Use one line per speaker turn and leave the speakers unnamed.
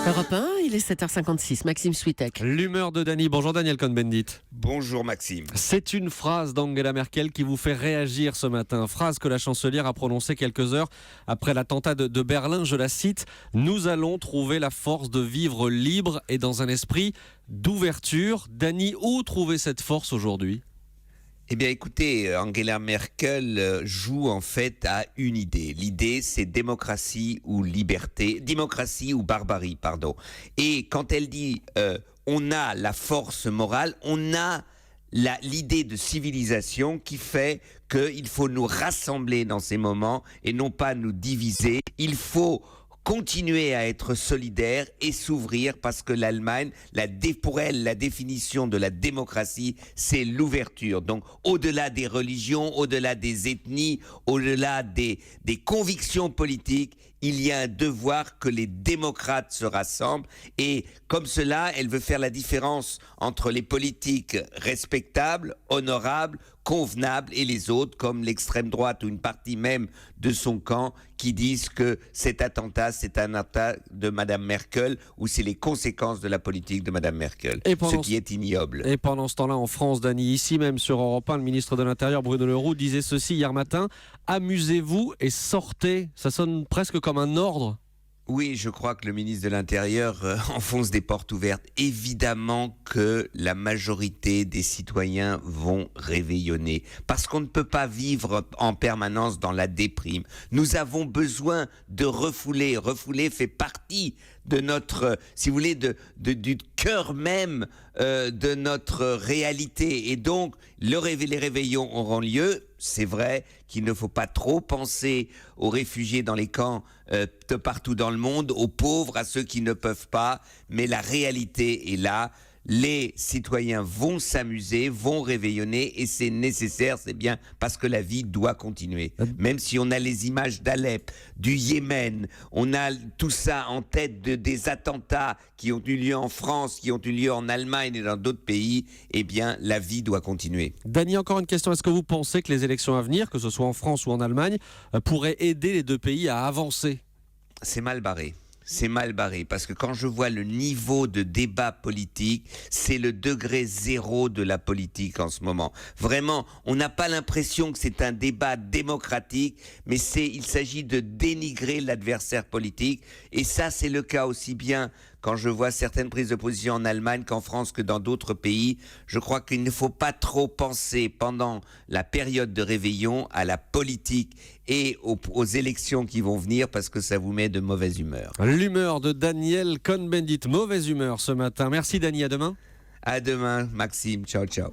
Europe 1, il est 7h56, Maxime Switek.
L'humeur de Dany. Bonjour Daniel Cohn-Bendit.
Bonjour Maxime.
C'est une phrase d'Angela Merkel qui vous fait réagir ce matin. Phrase que la chancelière a prononcée quelques heures après l'attentat de Berlin. Je la cite: « Nous allons trouver la force de vivre libre et dans un esprit d'ouverture ». Dany, où trouver cette force aujourd'hui ?
Eh bien écoutez, Angela Merkel joue en fait à une idée. L'idée, c'est démocratie ou liberté, démocratie ou barbarie, pardon. Et quand elle dit on a la force morale, on a l'idée de civilisation qui fait qu'il faut nous rassembler dans ces moments et non pas nous diviser. Il faut continuer à être solidaire et s'ouvrir parce que l'Allemagne, pour elle, la définition de la démocratie, c'est l'ouverture. Donc, au-delà des religions, au-delà des ethnies, au-delà des convictions politiques, il y a un devoir que les démocrates se rassemblent et comme cela, elle veut faire la différence entre les politiques respectables, honorables, convenables et les autres, comme l'extrême droite ou une partie même de son camp, qui disent que cet attentat, c'est un attentat de Madame Merkel ou c'est les conséquences de la politique de Madame Merkel, ce qui est ignoble.
Et pendant ce temps-là, en France, Dany, ici même sur Europe 1, le ministre de l'Intérieur, Bruno Le Roux, disait ceci hier matin: « Amusez-vous et sortez ». Ça sonne presque comme un ordre.
Oui, je crois que le ministre de l'Intérieur enfonce des portes ouvertes. Évidemment que la majorité des citoyens vont réveillonner parce qu'on ne peut pas vivre en permanence dans la déprime. Nous avons besoin de refouler. Refouler fait partie de notre, si vous voulez, du cœur même de notre réalité. Et donc, les réveillons auront lieu. C'est vrai qu'il ne faut pas trop penser aux réfugiés dans les camps de partout dans le monde, aux pauvres, à ceux qui ne peuvent pas, mais la réalité est là. Les citoyens vont s'amuser, vont réveillonner et c'est nécessaire, c'est bien, parce que la vie doit continuer. Même si on a les images d'Alep, du Yémen, on a tout ça en tête des attentats qui ont eu lieu en France, qui ont eu lieu en Allemagne et dans d'autres pays, eh bien la vie doit continuer.
Dany, encore une question. Est-ce que vous pensez que les élections à venir, que ce soit en France ou en Allemagne, pourraient aider les deux pays à avancer ?
C'est mal barré. C'est mal barré parce que quand je vois le niveau de débat politique, c'est le degré zéro de la politique en ce moment. Vraiment, on n'a pas l'impression que c'est un débat démocratique, mais il s'agit de dénigrer l'adversaire politique. Et ça, c'est le cas aussi bien quand je vois certaines prises de position en Allemagne qu'en France que dans d'autres pays. Je crois qu'il ne faut pas trop penser pendant la période de réveillon à la politique et aux élections qui vont venir parce que ça vous met de mauvaise humeur.
L'humeur de Daniel Cohn-Bendit, mauvaise humeur ce matin. Merci Dany, à demain.
À demain, Maxime. Ciao, ciao.